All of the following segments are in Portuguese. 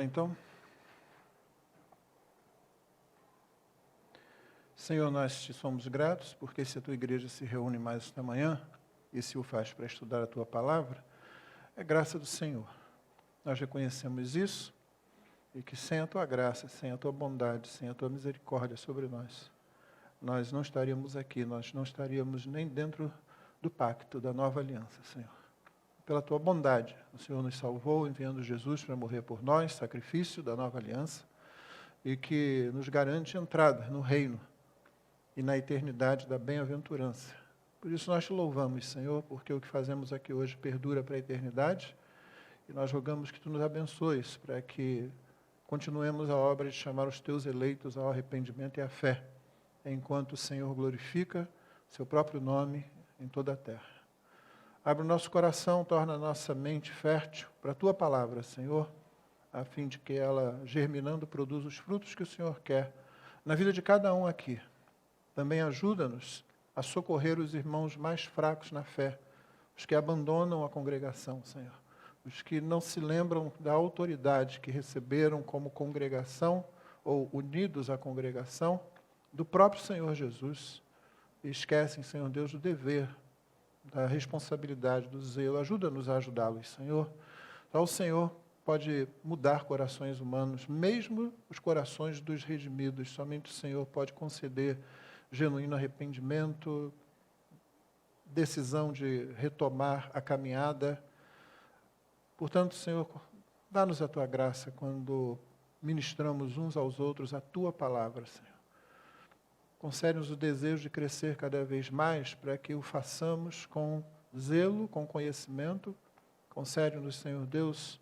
então. Senhor, nós te somos gratos, porque se a tua igreja se reúne mais esta manhã, e se o faz para estudar a tua palavra, é graça do Senhor. Nós reconhecemos isso, e que sem a tua graça, sem a tua bondade, sem a tua misericórdia sobre nós não estaríamos aqui, nós não estaríamos nem dentro do pacto, da nova aliança, Senhor. Pela tua bondade, o Senhor nos salvou, enviando Jesus para morrer por nós, sacrifício da nova aliança, e que nos garante entrada no reino e na eternidade da bem-aventurança. Por isso nós te louvamos, Senhor, porque o que fazemos aqui hoje perdura para a eternidade, e nós rogamos que tu nos abençoes, para que continuemos a obra de chamar os teus eleitos ao arrependimento e à fé, enquanto o Senhor glorifica seu próprio nome em toda a terra. Abre o nosso coração, torna a nossa mente fértil para a tua palavra, Senhor, a fim de que ela, germinando, produza os frutos que o Senhor quer na vida de cada um aqui. Também ajuda-nos a socorrer os irmãos mais fracos na fé, os que abandonam a congregação, Senhor, os que não se lembram da autoridade que receberam como congregação ou unidos à congregação do próprio Senhor Jesus, e esquecem, Senhor Deus, do dever, da responsabilidade, do zelo. Ajuda-nos a ajudá-los, Senhor. Só o Senhor pode mudar corações humanos, mesmo os corações dos redimidos. Somente o Senhor pode conceder genuíno arrependimento, decisão de retomar a caminhada. Portanto, Senhor, dá-nos a tua graça quando ministramos uns aos outros a tua palavra, Senhor. Concede-nos o desejo de crescer cada vez mais para que o façamos com zelo, com conhecimento. Concede-nos, Senhor Deus,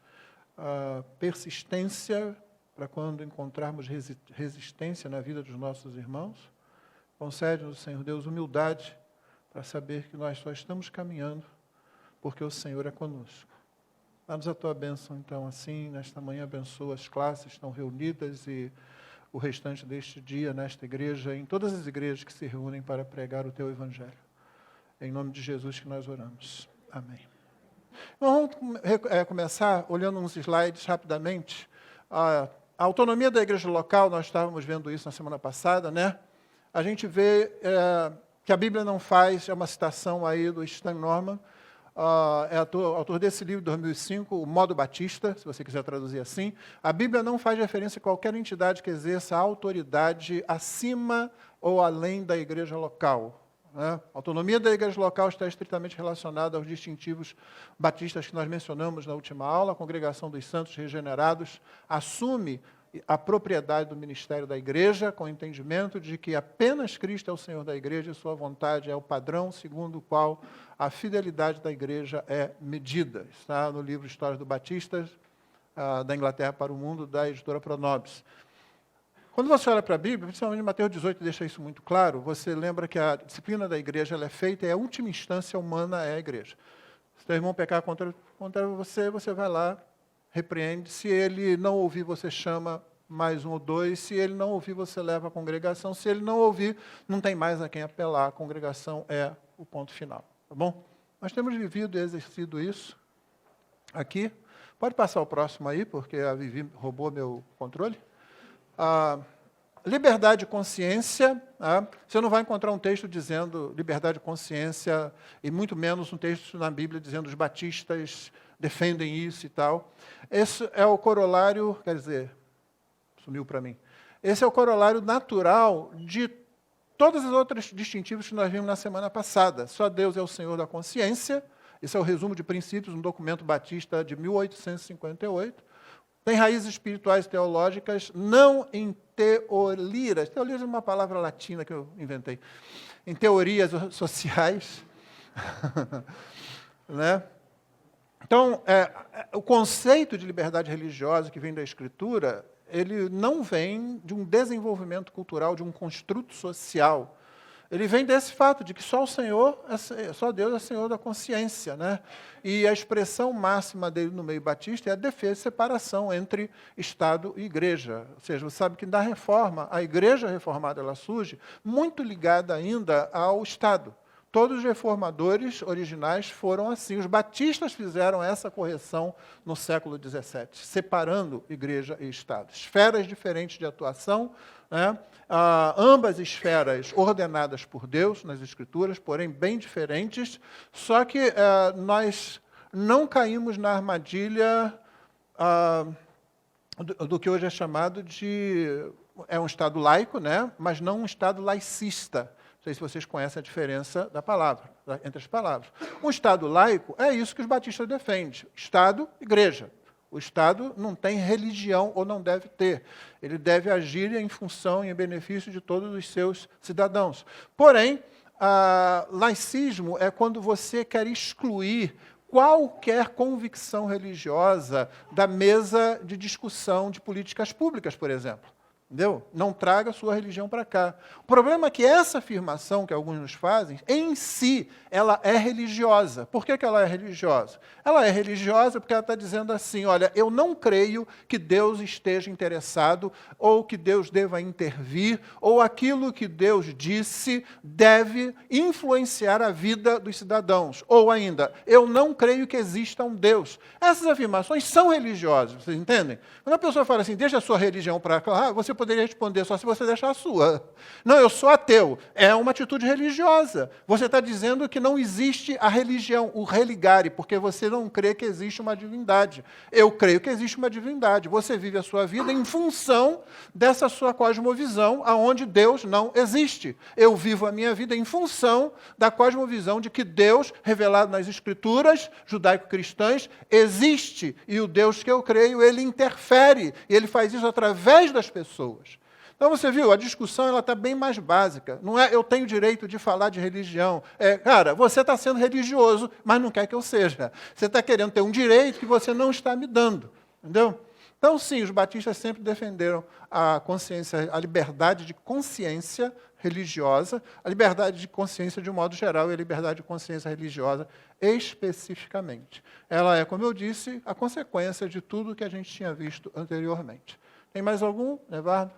a persistência para quando encontrarmos resistência na vida dos nossos irmãos. Concede-nos, Senhor Deus, humildade para saber que nós só estamos caminhando porque o Senhor é conosco. Dá-nos a tua bênção, então, assim, nesta manhã, abençoa as classes que estão reunidas e o restante deste dia nesta igreja, em todas as igrejas que se reúnem para pregar o teu evangelho. Em nome de Jesus que nós oramos. Amém. Vamos começar olhando uns slides rapidamente. A autonomia da igreja local, nós estávamos vendo isso na semana passada, né? A gente vê que a Bíblia não faz, é uma citação aí do Stan Norman, é autor desse livro, de 2005, O Modo Batista, se você quiser traduzir assim. A Bíblia não faz referência a qualquer entidade que exerça autoridade acima ou além da igreja local. Né? A autonomia da igreja local está estritamente relacionada aos distintivos batistas que nós mencionamos na última aula. A Congregação dos Santos Regenerados assume a propriedade do ministério da igreja, com o entendimento de que apenas Cristo é o Senhor da igreja e sua vontade é o padrão segundo o qual a fidelidade da igreja é medida. Está no livro História do Batista, da Inglaterra para o Mundo, da editora Pronobis. Quando você olha para a Bíblia, principalmente Mateus 18 deixa isso muito claro, você lembra que a disciplina da igreja ela é feita e a última instância humana é a igreja. Se teu irmão pecar contra você, você vai lá, repreende. Se ele não ouvir, você chama mais um ou dois. Se ele não ouvir, você leva a congregação. Se ele não ouvir, não tem mais a quem apelar. A congregação é o ponto final. Tá bom? Nós temos vivido e exercido isso aqui. Pode passar o próximo aí, porque a Vivi roubou meu controle. Liberdade de consciência. Você não vai encontrar um texto dizendo liberdade de consciência, e muito menos um texto na Bíblia dizendo os batistas defendem isso e tal. Esse é o corolário, quer dizer, sumiu para mim. Esse é o corolário natural de todos os outros distintivos que nós vimos na semana passada. Só Deus é o Senhor da consciência. Esse é o resumo de princípios, um documento batista de 1858. Tem raízes espirituais e teológicas, não em teorias. Teorias é uma palavra latina que eu inventei. Em teorias sociais. Né? Então, o conceito de liberdade religiosa que vem da Escritura, ele não vem de um desenvolvimento cultural, de um construto social. Ele vem desse fato de que só o Senhor, só Deus é Senhor da consciência, né? E a expressão máxima dele no meio batista é a defesa e separação entre Estado e Igreja. Ou seja, você sabe que na Reforma, a Igreja Reformada ela surge muito ligada ainda ao Estado. Todos os reformadores originais foram assim. Os batistas fizeram essa correção no século XVII, separando igreja e Estado. Esferas diferentes de atuação, né? Ambas esferas ordenadas por Deus nas Escrituras, porém bem diferentes, só que nós não caímos na armadilha do que hoje é chamado de... É um Estado laico, né? Mas não um Estado laicista. Não sei se vocês conhecem a diferença da palavra, entre as palavras. Um Estado laico é isso que os batistas defendem. Estado, igreja. O Estado não tem religião ou não deve ter. Ele deve agir em função e em benefício de todos os seus cidadãos. Porém, laicismo é quando você quer excluir qualquer convicção religiosa da mesa de discussão de políticas públicas, por exemplo. Entendeu? Não traga a sua religião para cá. O problema é que essa afirmação que alguns nos fazem, em si, ela é religiosa. Por que ela é religiosa? Ela é religiosa porque ela está dizendo assim, olha, eu não creio que Deus esteja interessado, ou que Deus deva intervir, ou aquilo que Deus disse deve influenciar a vida dos cidadãos. Ou ainda, eu não creio que exista um Deus. Essas afirmações são religiosas, vocês entendem? Quando a pessoa fala assim, deixa a sua religião para cá, você poderia responder só se você deixar a sua. Não, eu sou ateu. É uma atitude religiosa. Você está dizendo que não existe a religião, o religare, porque você não crê que existe uma divindade. Eu creio que existe uma divindade. Você vive a sua vida em função dessa sua cosmovisão, aonde Deus não existe. Eu vivo a minha vida em função da cosmovisão de que Deus, revelado nas Escrituras judaico-cristãs, existe. E o Deus que eu creio, ele interfere. E ele faz isso através das pessoas. Então, você viu, a discussão está bem mais básica. Não é eu tenho direito de falar de religião. Cara, você está sendo religioso, mas não quer que eu seja. Você está querendo ter um direito que você não está me dando. Entendeu? Então, sim, os batistas sempre defenderam a consciência, a liberdade de consciência religiosa, a liberdade de consciência de um modo geral e a liberdade de consciência religiosa especificamente. Ela é, como eu disse, a consequência de tudo que a gente tinha visto anteriormente. Tem mais algum, Nevardo?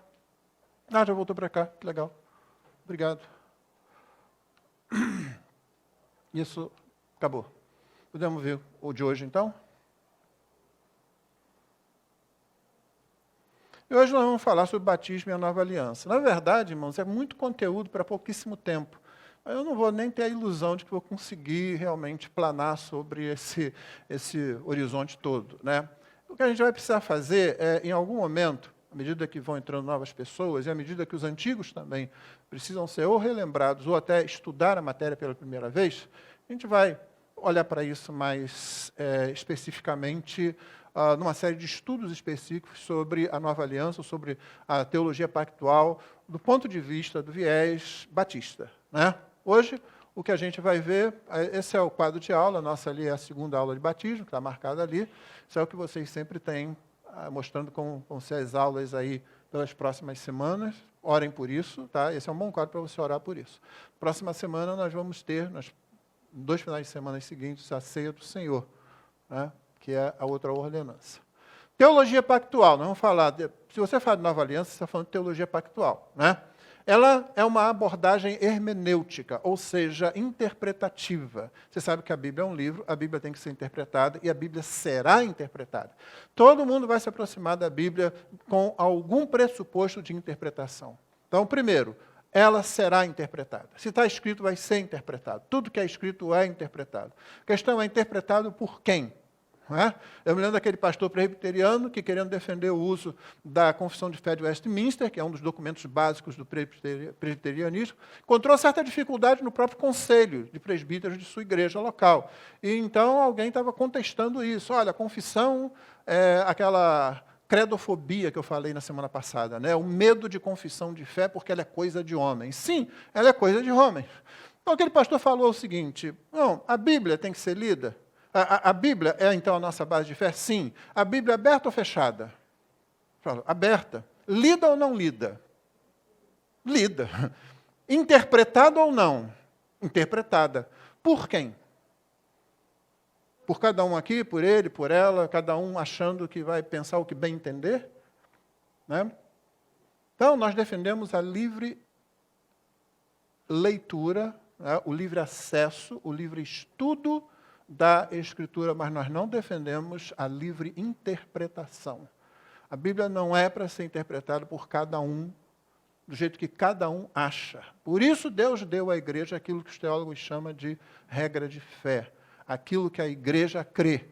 Já voltou para cá, que legal. Obrigado. Isso acabou. Podemos ver o de hoje, então? E hoje nós vamos falar sobre batismo e a nova aliança. Na verdade, irmãos, é muito conteúdo para pouquíssimo tempo. Eu não vou nem ter a ilusão de que vou conseguir realmente planar sobre esse horizonte todo, né? O que a gente vai precisar fazer é, em algum momento, à medida que vão entrando novas pessoas, e à medida que os antigos também precisam ser ou relembrados, ou até estudar a matéria pela primeira vez, a gente vai olhar para isso mais especificamente, numa série de estudos específicos sobre a nova aliança, sobre a teologia pactual, do ponto de vista do viés batista, né? Hoje, o que a gente vai ver, esse é o quadro de aula, a nossa ali é a segunda aula de batismo, que está marcada ali. Isso é o que vocês sempre têm, mostrando como vão ser as aulas aí pelas próximas semanas. Orem por isso, tá? Esse é um bom quadro para você orar por isso. Próxima semana nós vamos ter, nos 2 finais de semana seguintes, a ceia do Senhor, né? Que é a outra ordenança. Teologia pactual, nós vamos falar, se você fala de nova aliança, você está falando de teologia pactual, né? Ela é uma abordagem hermenêutica, ou seja, interpretativa. Você sabe que a Bíblia é um livro, a Bíblia tem que ser interpretada e a Bíblia será interpretada. Todo mundo vai se aproximar da Bíblia com algum pressuposto de interpretação. Então, primeiro, ela será interpretada. Se está escrito, vai ser interpretado. Tudo que é escrito é interpretado. A questão é interpretado por quem? Não é? Eu me lembro daquele pastor presbiteriano que, querendo defender o uso da Confissão de Fé de Westminster, que é um dos documentos básicos do presbiterianismo, encontrou certa dificuldade no próprio conselho de presbíteros de sua igreja local. E então alguém estava contestando isso. Olha, a confissão é aquela credofobia que eu falei na semana passada, né? O medo de confissão de fé porque ela é coisa de homem. Sim, ela é coisa de homem. Então aquele pastor falou o seguinte, não, a Bíblia tem que ser lida. A Bíblia é, então, a nossa base de fé? Sim. A Bíblia é aberta ou fechada? Falo, aberta. Lida ou não lida? Lida. Interpretada ou não? Interpretada. Por quem? Por cada um aqui, por ele, por ela, cada um achando que vai pensar o que bem entender? Né? Então, nós defendemos a livre leitura né, o livre acesso, o livre estudo da Escritura, mas nós não defendemos a livre interpretação. A Bíblia não é para ser interpretada por cada um, do jeito que cada um acha. Por isso Deus deu à igreja aquilo que os teólogos chamam de regra de fé, aquilo que a igreja crê,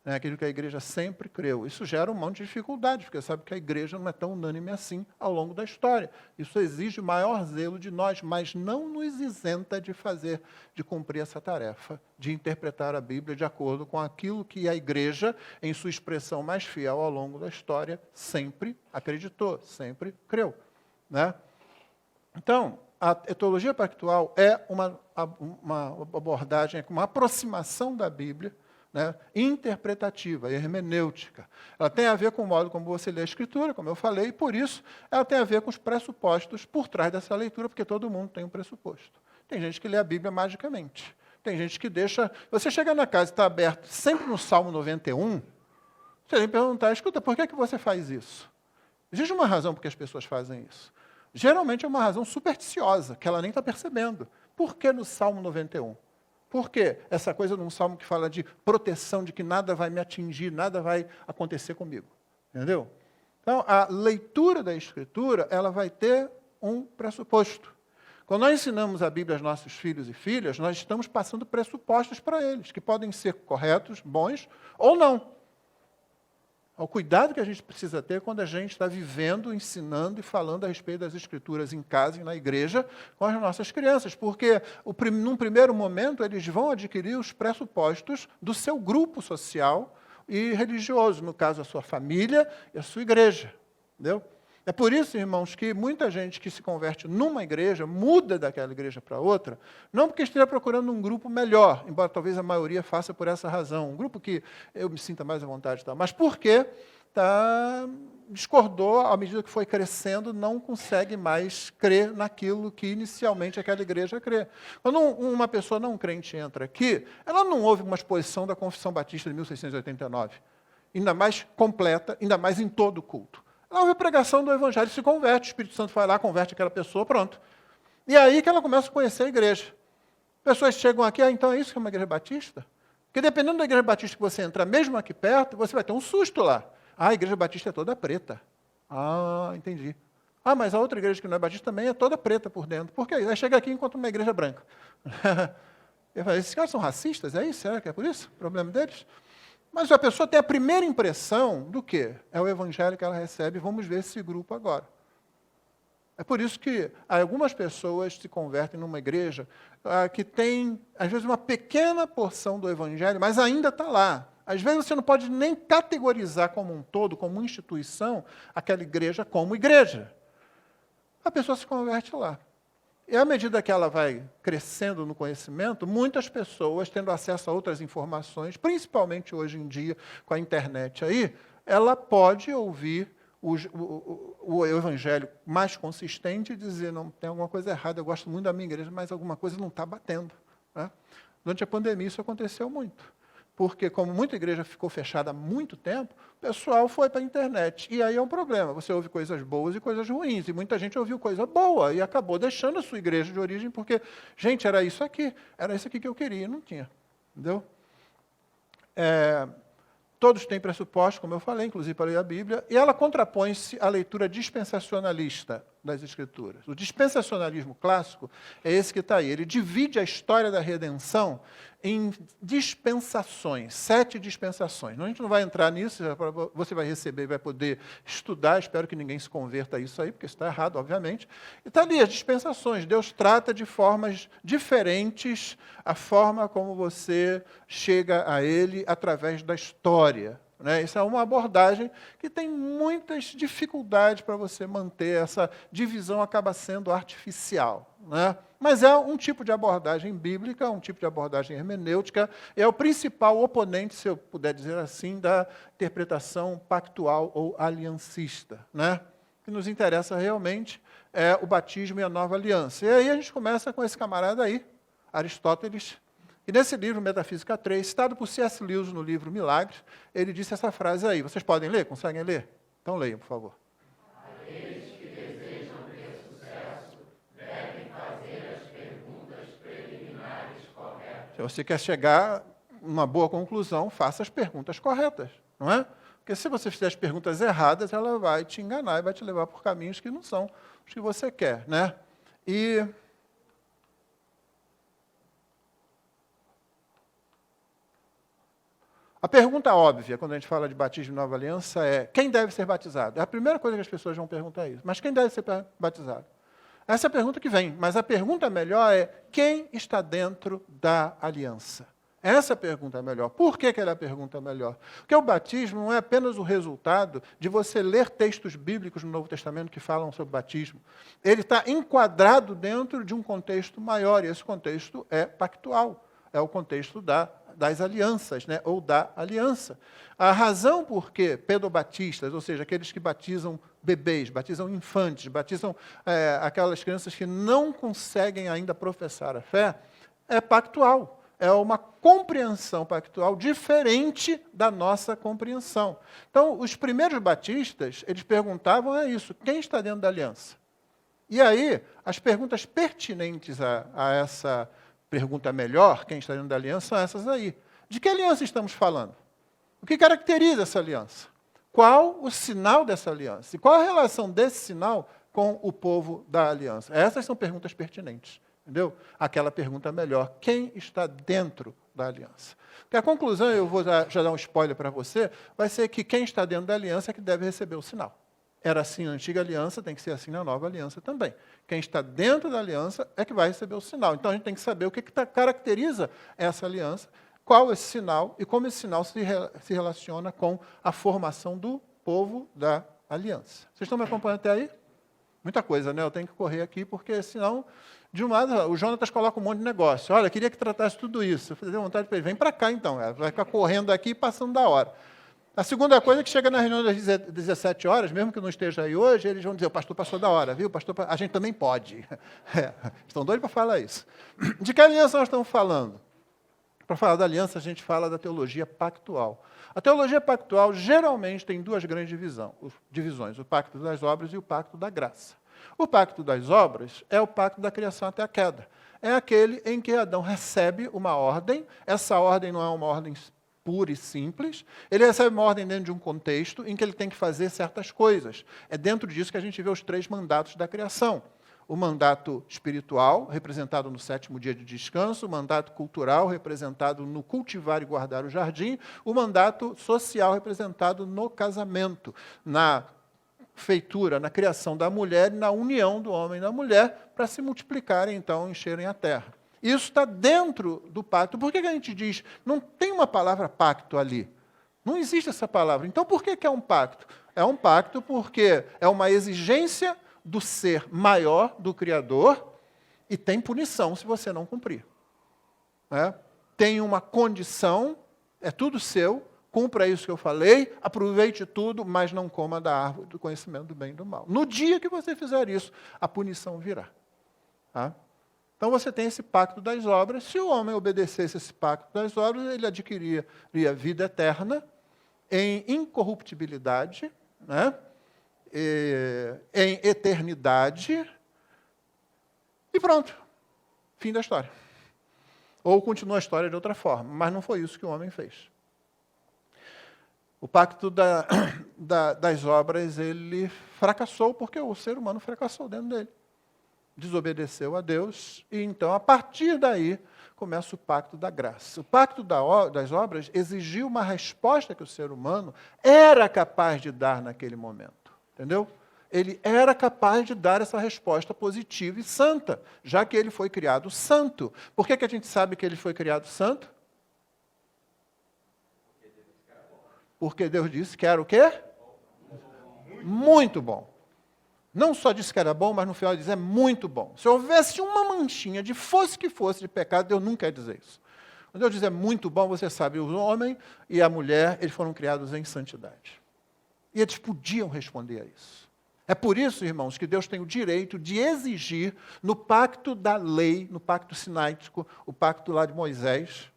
né, aquilo que a igreja sempre creu. Isso gera um monte de dificuldades, porque sabe que a igreja não é tão unânime assim ao longo da história. Isso exige maior zelo de nós, mas não nos isenta de cumprir essa tarefa, de interpretar a Bíblia de acordo com aquilo que a igreja, em sua expressão mais fiel ao longo da história, sempre acreditou, sempre creu. Né? Então, a teologia pactual é uma abordagem, uma aproximação da Bíblia, né, interpretativa, hermenêutica. Ela tem a ver com o modo como você lê a Escritura, como eu falei, e por isso ela tem a ver com os pressupostos por trás dessa leitura, porque todo mundo tem um pressuposto. Tem gente que lê a Bíblia magicamente. Tem gente que deixa... Você chega na casa e está aberto sempre no Salmo 91, você tem que perguntar, escuta, por que você faz isso? Existe uma razão por que as pessoas fazem isso. Geralmente é uma razão supersticiosa, que ela nem está percebendo. Por que no Salmo 91? Por quê? Essa coisa num salmo que fala de proteção, de que nada vai me atingir, nada vai acontecer comigo. Entendeu? Então, a leitura da Escritura, ela vai ter um pressuposto. Quando nós ensinamos a Bíblia aos nossos filhos e filhas, nós estamos passando pressupostos para eles, que podem ser corretos, bons, ou não. O cuidado que a gente precisa ter quando a gente está vivendo, ensinando e falando a respeito das Escrituras em casa e na igreja com as nossas crianças, porque num primeiro momento eles vão adquirir os pressupostos do seu grupo social e religioso, no caso a sua família e a sua igreja. Entendeu? É por isso, irmãos, que muita gente que se converte numa igreja, muda daquela igreja para outra, não porque esteja procurando um grupo melhor, embora talvez a maioria faça por essa razão, um grupo que eu me sinta mais à vontade, mas porque discordou, à medida que foi crescendo, não consegue mais crer naquilo que inicialmente aquela igreja crê. Quando uma pessoa não crente entra aqui, ela não ouve uma exposição da Confissão Batista de 1689, ainda mais completa, ainda mais em todo o culto. Ela ouve a pregação do Evangelho, se converte, o Espírito Santo vai lá, converte aquela pessoa, pronto. E é aí que ela começa a conhecer a igreja. Pessoas chegam aqui, então é isso que é uma igreja batista? Porque dependendo da igreja batista que você entrar, mesmo aqui perto, você vai ter um susto lá. A igreja batista é toda preta. Entendi. Mas a outra igreja que não é batista também é toda preta por dentro. Por quê? Aí chega aqui e encontra uma igreja branca. Eu falei, esses caras são racistas? É isso? Será que é por isso? O problema deles? Mas a pessoa tem a primeira impressão do quê? É o evangelho que ela recebe. Vamos ver esse grupo agora. É por isso que algumas pessoas se convertem numa igreja que tem, às vezes, uma pequena porção do evangelho, mas ainda está lá. Às vezes você não pode nem categorizar como um todo, como instituição, aquela igreja como igreja. A pessoa se converte lá. E à medida que ela vai crescendo no conhecimento, muitas pessoas, tendo acesso a outras informações, principalmente hoje em dia, com a internet aí, ela pode ouvir o evangelho mais consistente e dizer, não, tem alguma coisa errada, eu gosto muito da minha igreja, mas alguma coisa não está batendo. Né? Durante a pandemia isso aconteceu muito. Porque, como muita igreja ficou fechada há muito tempo, o pessoal foi para a internet. E aí é um problema. Você ouve coisas boas e coisas ruins. E muita gente ouviu coisa boa e acabou deixando a sua igreja de origem porque, gente, era isso aqui que eu queria e não tinha. Entendeu? Todos têm pressupostos, como eu falei, inclusive para ler a Bíblia, e ela contrapõe-se à leitura dispensacionalista das Escrituras. O dispensacionalismo clássico é esse que está aí. Ele divide a história da redenção em dispensações, 7 dispensações. A gente não vai entrar nisso, você vai receber, vai poder estudar, espero que ninguém se converta a isso aí, porque isso está errado, obviamente. E está ali as dispensações. Deus trata de formas diferentes a forma como você chega a Ele através da história. Né? Isso é uma abordagem que tem muitas dificuldades para você manter, essa divisão acaba sendo artificial. Né? Mas é um tipo de abordagem bíblica, um tipo de abordagem hermenêutica, é o principal oponente, se eu puder dizer assim, da interpretação pactual ou aliancista. Né? O que nos interessa realmente é o batismo e a nova aliança. E aí a gente começa com esse camarada aí, Aristóteles. E nesse livro, Metafísica 3, citado por C.S. Lewis no livro Milagres, ele disse essa frase aí. Vocês podem ler? Conseguem ler? Então leiam, por favor. Aqueles que desejam ter sucesso devem fazer as perguntas prelimitares Se você quer chegar a uma boa conclusão, faça as perguntas corretas, não é? Porque se você fizer as perguntas erradas, ela vai te enganar e vai te levar por caminhos que não são os que você quer, né? E a pergunta óbvia, quando a gente fala de batismo e nova aliança, é quem deve ser batizado? É a primeira coisa que as pessoas vão perguntar isso. Mas quem deve ser batizado? Essa é a pergunta que vem. Mas a pergunta melhor é quem está dentro da aliança? Essa é a pergunta melhor. Por que ela é a pergunta melhor? Porque o batismo não é apenas o resultado de você ler textos bíblicos no Novo Testamento que falam sobre batismo. Ele está enquadrado dentro de um contexto maior, e esse contexto é pactual. É o contexto das alianças, né? Ou da aliança. A razão por que pedobatistas, ou seja, aqueles que batizam bebês, batizam infantes, batizam aquelas crianças que não conseguem ainda professar a fé, é pactual. É uma compreensão pactual diferente da nossa compreensão. Então, os primeiros batistas, eles perguntavam isso, quem está dentro da aliança? E aí, as perguntas pertinentes a essa pergunta melhor, quem está dentro da aliança, são essas aí. De que aliança estamos falando? O que caracteriza essa aliança? Qual o sinal dessa aliança? E qual a relação desse sinal com o povo da aliança? Essas são perguntas pertinentes. Entendeu? Aquela pergunta melhor, quem está dentro da aliança? Porque a conclusão, eu vou já dar um spoiler para você, vai ser que quem está dentro da aliança é que deve receber o sinal. Era assim na antiga aliança, tem que ser assim na nova aliança também. Quem está dentro da aliança é que vai receber o sinal. Então a gente tem que saber o que caracteriza essa aliança, qual é esse sinal e como esse sinal se relaciona com a formação do povo da aliança. Vocês estão me acompanhando até aí? Muita coisa, né? Eu tenho que correr aqui, porque senão, de um lado, o Jonatas coloca um monte de negócio. Olha, eu queria que tratasse tudo isso. Eu falei, deu vontade para ele, vem para cá então. Vai ficar correndo aqui e passando da hora. A segunda coisa é que chega na reunião das 17 horas, mesmo que não esteja aí hoje, eles vão dizer, o pastor passou da hora, viu? Pastor, a gente também pode. Estão doidos para falar isso. De que aliança nós estamos falando? Para falar da aliança, a gente fala da teologia pactual. A teologia pactual geralmente tem duas grandes divisões, o pacto das obras e o pacto da graça. O pacto das obras é o pacto da criação até a queda. É aquele em que Adão recebe uma ordem, essa ordem não é uma ordem pura e simples, ele recebe uma ordem dentro de um contexto em que ele tem que fazer certas coisas. É dentro disso que a gente vê os 3 mandatos da criação. O mandato espiritual, representado no 7º dia de descanso, o mandato cultural, representado no cultivar e guardar o jardim, o mandato social, representado no casamento, na feitura, na criação da mulher e na união do homem e da mulher, para se multiplicarem, então, encherem a terra. Isso está dentro do pacto. Por que a gente diz, não tem uma palavra pacto ali? Não existe essa palavra. Então, por que é um pacto? É um pacto porque é uma exigência do ser maior, do Criador, e tem punição se você não cumprir. Tem uma condição, é tudo seu, cumpra isso que eu falei, aproveite tudo, mas não coma da árvore do conhecimento do bem e do mal. No dia que você fizer isso, a punição virá. Então você tem esse pacto das obras. Se o homem obedecesse esse pacto das obras, ele adquiriria vida eterna em incorruptibilidade, né? Em eternidade, e pronto. Fim da história. Ou continua a história de outra forma, mas não foi isso que o homem fez. O pacto das obras, ele fracassou porque o ser humano fracassou dentro dele. Desobedeceu a Deus, e então, a partir daí, começa o pacto da graça. O pacto das obras exigiu uma resposta que o ser humano era capaz de dar naquele momento. Entendeu? Ele era capaz de dar essa resposta positiva e santa, já que ele foi criado santo. Por que a gente sabe que ele foi criado santo? Porque Deus disse que era o quê? Muito bom. Não só disse que era bom, mas no final diz, é muito bom. Se houvesse uma manchinha de fosse que fosse de pecado, Deus não quer dizer isso. Quando Deus diz é muito bom, você sabe, o homem e a mulher, eles foram criados em santidade. E eles podiam responder a isso. É por isso, irmãos, que Deus tem o direito de exigir no pacto da lei, no pacto sináitico, o pacto lá de Moisés,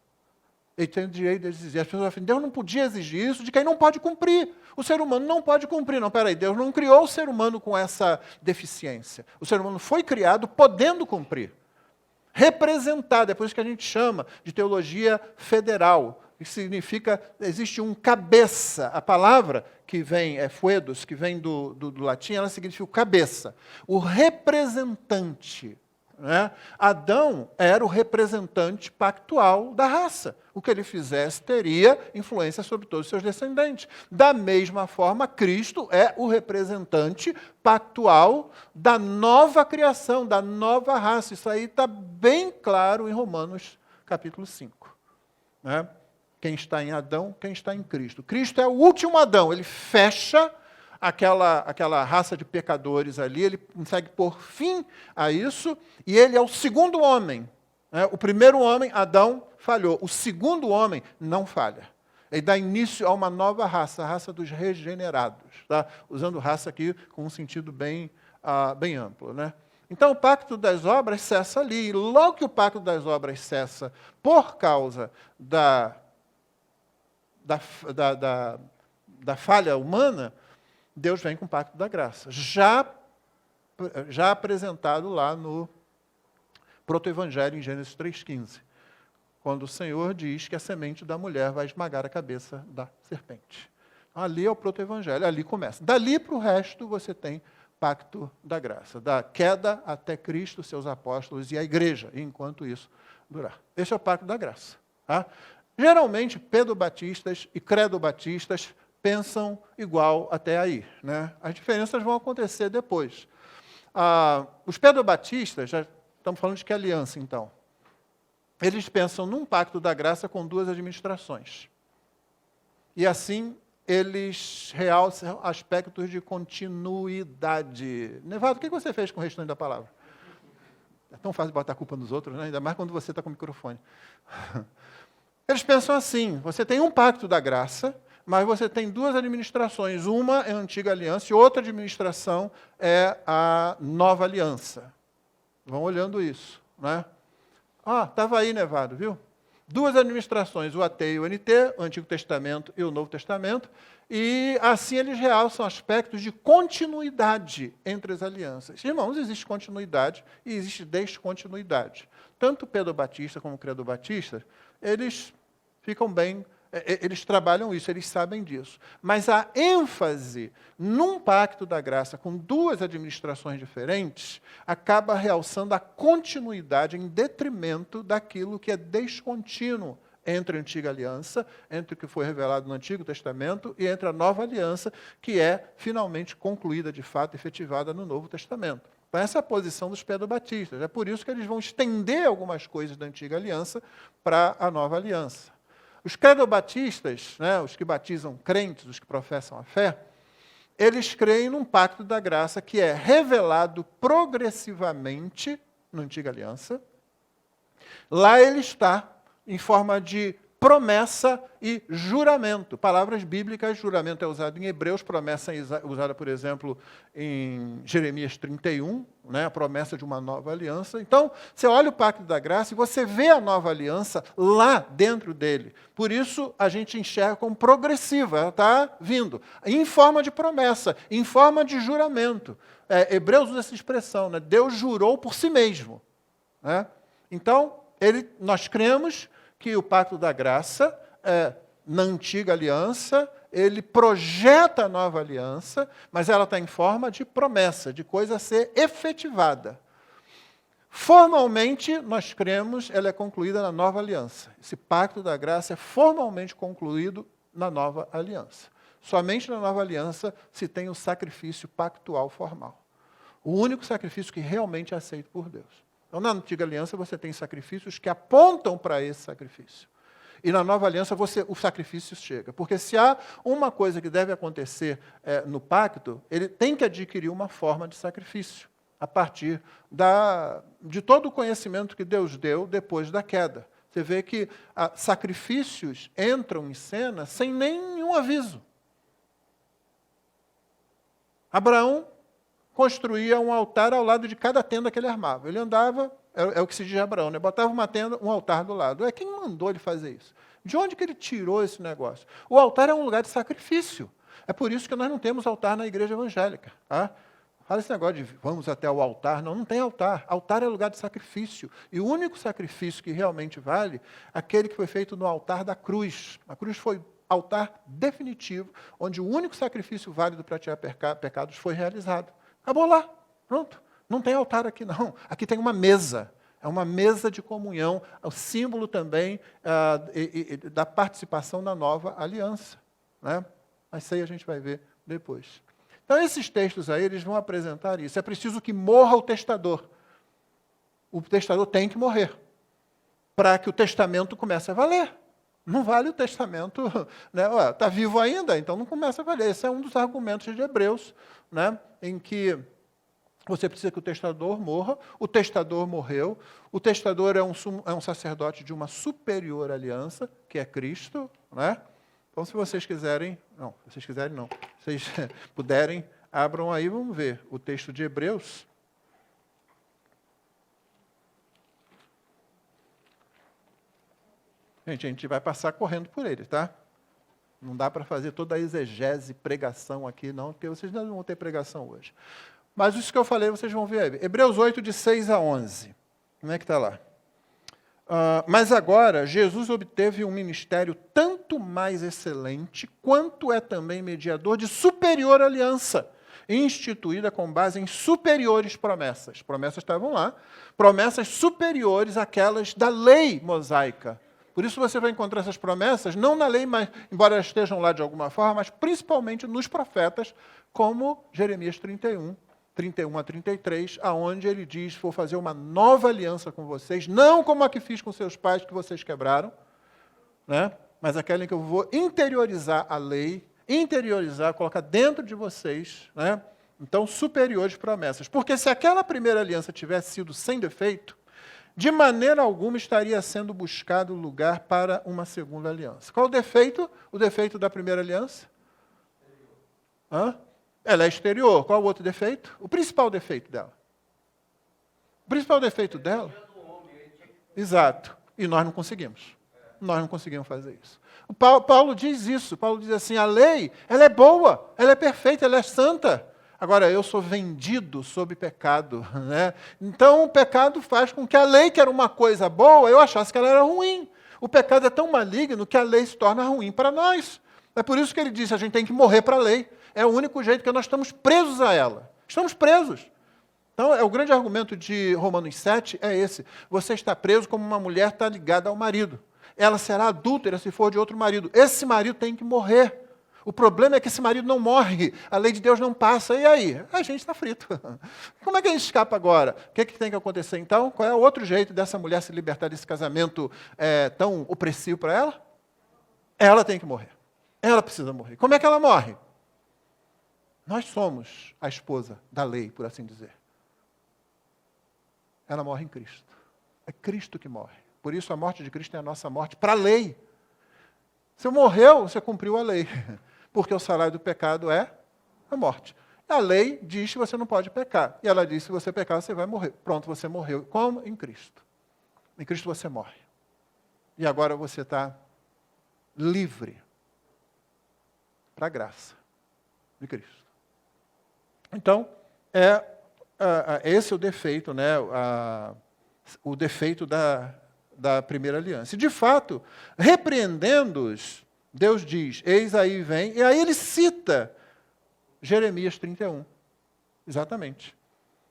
ele tem o direito de exigir. As pessoas falam, Deus não podia exigir isso de quem não pode cumprir. O ser humano não pode cumprir. Não, peraí, Deus não criou o ser humano com essa deficiência. O ser humano foi criado podendo cumprir. representada. É por isso que a gente chama de teologia federal. Isso significa, existe um cabeça. A palavra que vem, fuedos, que vem do latim, ela significa o cabeça. O representante. Né? Adão era o representante pactual da raça. O que ele fizesse teria influência sobre todos os seus descendentes. Da mesma forma, Cristo é o representante pactual da nova criação, da nova raça. Isso aí está bem claro em Romanos capítulo 5. Né? Quem está em Adão, quem está em Cristo. Cristo é o último Adão, ele fecha aquela raça de pecadores ali, ele consegue pôr fim a isso, e ele é o segundo homem. Né? O primeiro homem, Adão, falhou. O segundo homem não falha. Ele dá início a uma nova raça, a raça dos regenerados. Tá? Usando raça aqui com um sentido bem amplo. Né? Então, o pacto das obras cessa ali. E logo que o pacto das obras cessa por causa da falha humana, Deus vem com o pacto da graça. Já apresentado lá no proto-evangelho, em Gênesis 3,15. Quando o Senhor diz que a semente da mulher vai esmagar a cabeça da serpente. Ali é o proto-evangelho, ali começa. Dali para o resto você tem pacto da graça. Da queda até Cristo, seus apóstolos e a igreja, enquanto isso durar. Esse é o pacto da graça. Tá? Geralmente, pedobatistas e credobatistas pensam igual até aí. Né? As diferenças vão acontecer depois. Os pedobatistas, já estamos falando de que aliança, então? Eles pensam num pacto da graça com duas administrações. E assim, eles realçam aspectos de continuidade. Nevado, o que você fez com o restante da palavra? É tão fácil botar a culpa nos outros, né? Ainda mais quando você está com o microfone. Eles pensam assim, você tem um pacto da graça, mas você tem duas administrações. Uma é a antiga aliança e outra administração é a nova aliança. Vão olhando isso. Né? Estava aí, Nevado, viu? Duas administrações, o AT e o NT, o Antigo Testamento e o Novo Testamento, e assim eles realçam aspectos de continuidade entre as alianças. Irmãos, existe continuidade e existe descontinuidade. Tanto o pedobatista como o credobatista, eles ficam bem, eles trabalham isso, eles sabem disso. Mas a ênfase num pacto da graça com duas administrações diferentes acaba realçando a continuidade em detrimento daquilo que é descontínuo entre a antiga aliança, entre o que foi revelado no Antigo Testamento e entre a nova aliança, que é finalmente concluída, de fato, efetivada no Novo Testamento. Então, essa é a posição dos pedobatistas. É por isso que eles vão estender algumas coisas da antiga aliança para a nova aliança. Os credobatistas, né, os que batizam crentes, os que professam a fé, eles creem num pacto da graça que é revelado progressivamente na antiga aliança. Lá ele está em forma de promessa e juramento. Palavras bíblicas, juramento é usado em Hebreus, promessa é usada, por exemplo, em Jeremias 31, né, a promessa de uma nova aliança. Então, você olha o pacto da graça e você vê a nova aliança lá dentro dele. Por isso, a gente enxerga como progressiva, ela está vindo, em forma de promessa, em forma de juramento. Hebreus usa essa expressão, né? Deus jurou por si mesmo. Né? Então, nós cremos que o pacto da graça, na antiga aliança, ele projeta a nova aliança, mas ela está em forma de promessa, de coisa a ser efetivada. Formalmente, nós cremos, ela é concluída na nova aliança. Esse pacto da graça é formalmente concluído na nova aliança. Somente na nova aliança se tem o sacrifício pactual formal. O único sacrifício que realmente é aceito por Deus. Então, na antiga aliança, você tem sacrifícios que apontam para esse sacrifício. E na nova aliança, o sacrifício chega. Porque se há uma coisa que deve acontecer no pacto, ele tem que adquirir uma forma de sacrifício, a partir de todo o conhecimento que Deus deu depois da queda. Você vê que sacrifícios entram em cena sem nenhum aviso. Abraão construía um altar ao lado de cada tenda que ele armava. Ele andava, é o que se diz de Abraão, né? Botava uma tenda, um altar do lado. Quem mandou ele fazer isso? De onde que ele tirou esse negócio? O altar é um lugar de sacrifício. É por isso que nós não temos altar na igreja evangélica. Tá? Fala esse negócio de vamos até o altar. Não, não tem altar. Altar é lugar de sacrifício. E o único sacrifício que realmente vale é aquele que foi feito no altar da cruz. A cruz foi altar definitivo, onde o único sacrifício válido para tirar pecados foi realizado. Acabou lá. Pronto. Não tem altar aqui, não. Aqui tem uma mesa. É uma mesa de comunhão, é o símbolo também da participação da nova aliança. Né? Mas isso aí a gente vai ver depois. Então, esses textos aí, eles vão apresentar isso. É preciso que morra o testador. O testador tem que morrer, para que o testamento comece a valer. Não vale o testamento, né? Está vivo ainda, então não começa a valer. Esse é um dos argumentos de Hebreus, né? Em que você precisa que o testador morra, o testador morreu, o testador é um sacerdote de uma superior aliança, que é Cristo, né? Então, se vocês quiserem, não, vocês puderem, abram aí, vamos ver o texto de Hebreus. Gente, a gente vai passar correndo por ele, tá? Não dá para fazer toda a exegese, pregação aqui, não, porque vocês não vão ter pregação hoje. Mas isso que eu falei, vocês vão ver aí. Hebreus 8, de 6 a 11. Como é que está lá? Mas agora, Jesus obteve um ministério tanto mais excelente, quanto é também mediador de superior aliança, instituída com base em superiores promessas. Promessas estavam lá, promessas superiores àquelas da lei mosaica. Por isso você vai encontrar essas promessas, não na lei, mas, embora elas estejam lá de alguma forma, mas principalmente nos profetas, como Jeremias 31 a 33, aonde ele diz, vou fazer uma nova aliança com vocês, não como a que fiz com seus pais, que vocês quebraram, né? Mas aquela em que eu vou interiorizar a lei, colocar dentro de vocês, né? Então, superiores promessas. Porque se aquela primeira aliança tivesse sido sem defeito, de maneira alguma estaria sendo buscado lugar para uma segunda aliança. Qual o defeito? O defeito da primeira aliança? Ela é exterior. Qual o outro defeito? O principal defeito dela. O principal defeito dela? Exato. E nós não conseguimos. Nós não conseguimos fazer isso. O Paulo diz isso. Paulo diz assim, a lei, ela é boa, ela é perfeita, ela é santa. Agora, eu sou vendido sob pecado. Né? Então, o pecado faz com que a lei, que era uma coisa boa, eu achasse que ela era ruim. O pecado é tão maligno que a lei se torna ruim para nós. É por isso que ele disse, a gente tem que morrer para a lei. É o único jeito que nós estamos presos a ela. Estamos presos. Então, o grande argumento de Romanos 7 é esse. Você está preso como uma mulher está ligada ao marido. Ela será adúltera se for de outro marido. Esse marido tem que morrer. O problema é que esse marido não morre. A lei de Deus não passa. E aí? A gente está frito. Como é que a gente escapa agora? O que tem que acontecer então? Qual é o outro jeito dessa mulher se libertar desse casamento tão opressivo para ela? Ela tem que morrer. Ela precisa morrer. Como é que ela morre? Nós somos a esposa da lei, por assim dizer. Ela morre em Cristo. É Cristo que morre. Por isso a morte de Cristo é a nossa morte para a lei. Você morreu, você cumpriu a lei. Porque o salário do pecado é a morte. A lei diz que você não pode pecar. E ela diz que se você pecar, você vai morrer. Pronto, você morreu. Como? Em Cristo. Em Cristo você morre. E agora você está livre para a graça de Cristo. Então, esse é o defeito, né? O defeito da primeira aliança. E, de fato, repreendendo-os, Deus diz, eis aí vem, e aí ele cita Jeremias 31. Exatamente.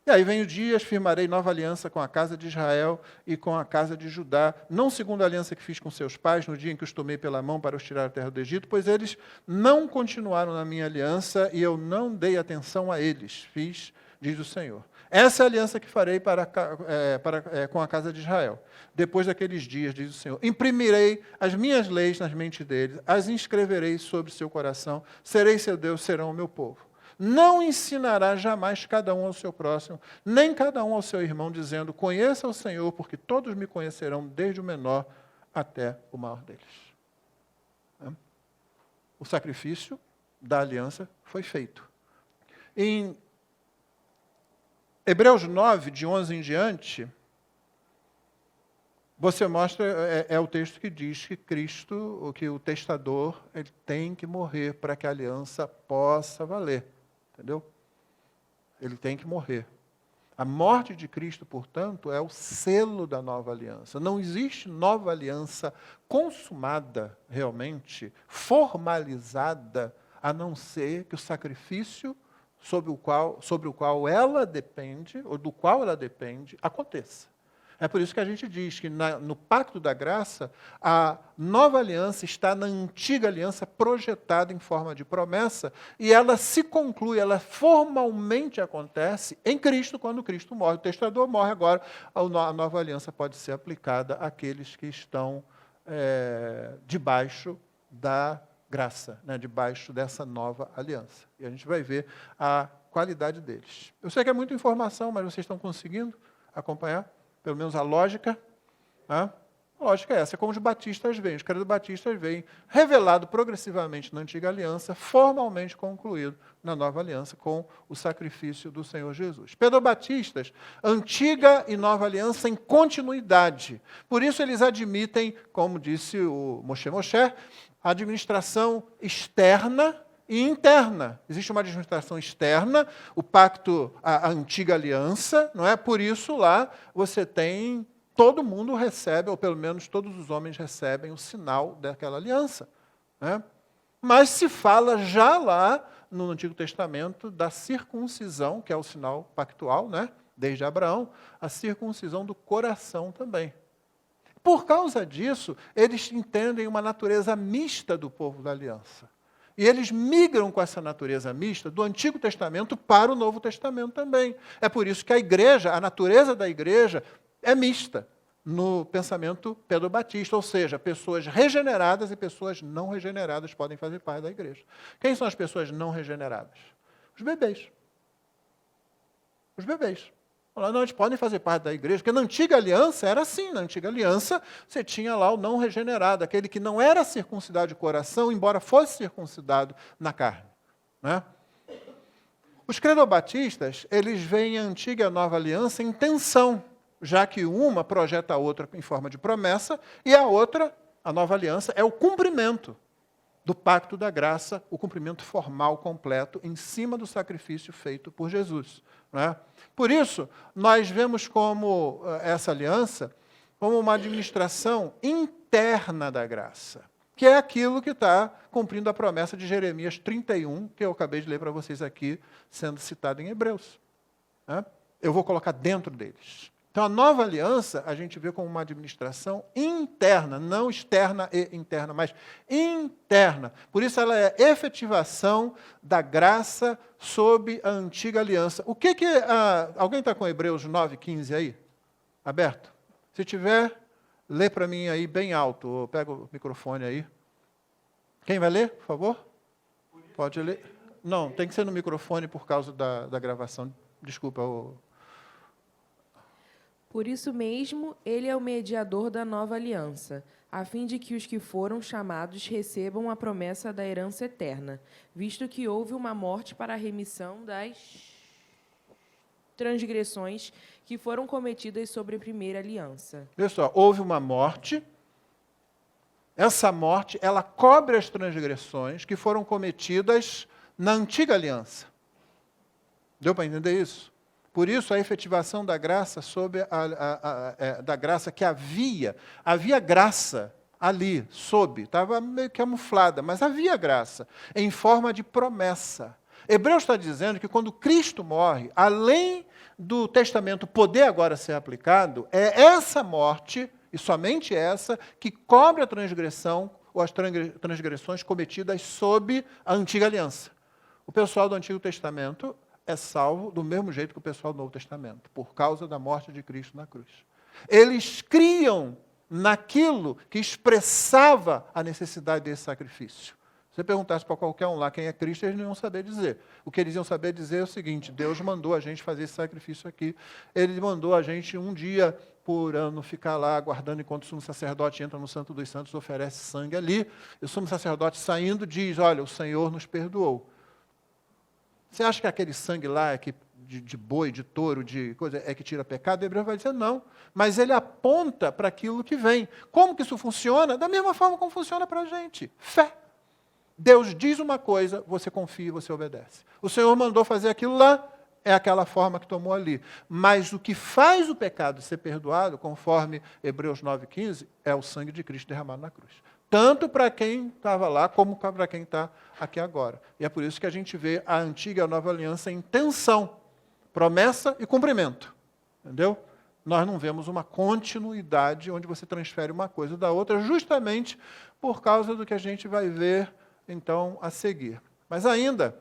E aí vem o dias, firmarei nova aliança com a casa de Israel e com a casa de Judá, não segundo a aliança que fiz com seus pais, no dia em que os tomei pela mão para os tirar da terra do Egito, pois eles não continuaram na minha aliança e eu não dei atenção a eles, fiz, diz o Senhor. Essa é a aliança que farei com a casa de Israel. Depois daqueles dias, diz o Senhor, imprimirei as minhas leis nas mentes deles, as inscreverei sobre seu coração, serei seu Deus, serão o meu povo. Não ensinará jamais cada um ao seu próximo, nem cada um ao seu irmão, dizendo, conheça o Senhor, porque todos me conhecerão, desde o menor até o maior deles. O sacrifício da aliança foi feito. Em Hebreus 9, de 11 em diante, você mostra, é o texto que diz que Cristo, que o testador, ele tem que morrer para que a aliança possa valer. Entendeu? Ele tem que morrer. A morte de Cristo, portanto, é o selo da nova aliança. Não existe nova aliança consumada, realmente, formalizada, a não ser que o sacrifício sobre o qual ela depende, ou do qual ela depende, aconteça. É por isso que a gente diz que no pacto da graça, a nova aliança está na antiga aliança projetada em forma de promessa, e ela se conclui, ela formalmente acontece em Cristo, quando Cristo morre. O testador morre agora, a nova aliança pode ser aplicada àqueles que estão debaixo da graça, né, debaixo dessa nova aliança. E a gente vai ver a qualidade deles. Eu sei que é muita informação, mas vocês estão conseguindo acompanhar? Pelo menos a lógica. A lógica é essa, é como os batistas veem. Os credos batistas veem revelado progressivamente na antiga aliança, formalmente concluído na nova aliança, com o sacrifício do Senhor Jesus. Pedobatistas, antiga e nova aliança em continuidade. Por isso eles admitem, como disse o Moshe, a administração externa e interna. Existe uma administração externa, o pacto, a antiga aliança, não é? Por isso lá você tem, todo mundo recebe, ou pelo menos todos os homens recebem o sinal daquela aliança. Né? Mas se fala já lá no Antigo Testamento da circuncisão, que é o sinal pactual, né? Desde Abraão, a circuncisão do coração também. Por causa disso, eles entendem uma natureza mista do povo da aliança. E eles migram com essa natureza mista do Antigo Testamento para o Novo Testamento também. É por isso que a igreja, a natureza da igreja, é mista no pensamento pedobatista, ou seja, pessoas regeneradas e pessoas não regeneradas podem fazer parte da igreja. Quem são as pessoas não regeneradas? Os bebês. Os bebês. Não, eles podem fazer parte da igreja, porque na antiga aliança era assim. Na antiga aliança, você tinha lá o não regenerado, aquele que não era circuncidado de coração, embora fosse circuncidado na carne. Né? Os credobatistas, eles veem a antiga e a nova aliança em tensão, já que uma projeta a outra em forma de promessa, e a outra, a nova aliança, é o cumprimento do pacto da graça, o cumprimento formal completo, em cima do sacrifício feito por Jesus. Não é? Por isso, nós vemos como essa aliança como uma administração interna da graça, que é aquilo que está cumprindo a promessa de Jeremias 31, que eu acabei de ler para vocês aqui, sendo citado em Hebreus. Né? Eu vou colocar dentro deles. Então, a nova aliança, a gente vê como uma administração interna, não externa e interna, mas interna. Por isso, ela é efetivação da graça sob a antiga aliança. O que alguém está com Hebreus 9:15 aí? Aberto? Se tiver, lê para mim aí bem alto. Pega o microfone aí. Quem vai ler, por favor? Pode ler. Não, tem que ser no microfone por causa da gravação. Desculpa, Por isso mesmo, ele é o mediador da nova aliança, a fim de que os que foram chamados recebam a promessa da herança eterna, visto que houve uma morte para a remissão das transgressões que foram cometidas sobre a primeira aliança. Pessoal, houve uma morte. Essa morte, ela cobre as transgressões que foram cometidas na antiga aliança. Deu para entender isso? Por isso, a efetivação da graça sobre da graça que havia graça ali, estava meio que camuflada, mas havia graça, em forma de promessa. Hebreus está dizendo que quando Cristo morre, além do testamento poder agora ser aplicado, é essa morte, e somente essa, que cobre a transgressão, ou as transgressões cometidas sob a antiga aliança. O pessoal do Antigo Testamento é salvo do mesmo jeito que o pessoal do Novo Testamento, por causa da morte de Cristo na cruz. Eles criam naquilo que expressava a necessidade desse sacrifício. Se você perguntasse para qualquer um lá quem é Cristo, eles não iam saber dizer. O que eles iam saber dizer é o seguinte: Deus mandou a gente fazer esse sacrifício aqui. Ele mandou a gente um dia por ano ficar lá aguardando enquanto o sumo sacerdote entra no Santo dos Santos, oferece sangue ali. E o sumo sacerdote saindo diz: olha, o Senhor nos perdoou. Você acha que aquele sangue lá é de boi, de touro, de coisa, é que tira pecado? O Hebreu vai dizer não. Mas ele aponta para aquilo que vem. Como que isso funciona? Da mesma forma como funciona para a gente. Fé. Deus diz uma coisa, você confia e você obedece. O Senhor mandou fazer aquilo lá, é aquela forma que tomou ali. Mas o que faz o pecado ser perdoado, conforme Hebreus 9,15, é o sangue de Cristo derramado na cruz. Tanto para quem estava lá, como para quem está aqui agora. E é por isso que a gente vê a antiga e a nova aliança em tensão, promessa e cumprimento. Entendeu? Nós não vemos uma continuidade onde você transfere uma coisa da outra, justamente por causa do que a gente vai ver, então, a seguir. Mas ainda,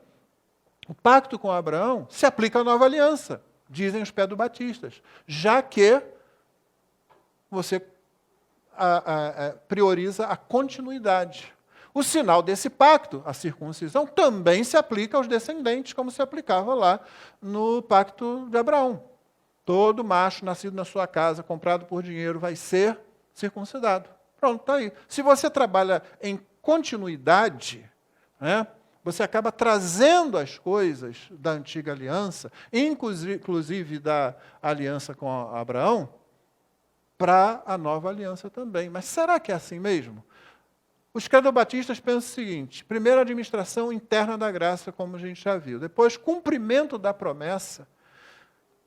o pacto com Abraão se aplica à nova aliança, dizem os pedobatistas, já que você prioriza a continuidade. O sinal desse pacto, a circuncisão, também se aplica aos descendentes, como se aplicava lá no pacto de Abraão. Todo macho nascido na sua casa, comprado por dinheiro, vai ser circuncidado. Pronto, está aí. Se você trabalha em continuidade, né, você acaba trazendo as coisas da antiga aliança, inclusive da aliança com Abraão, para a nova aliança também. Mas será que é assim mesmo? Os credobatistas pensam o seguinte: primeiro, administração interna da graça, como a gente já viu. Depois, cumprimento da promessa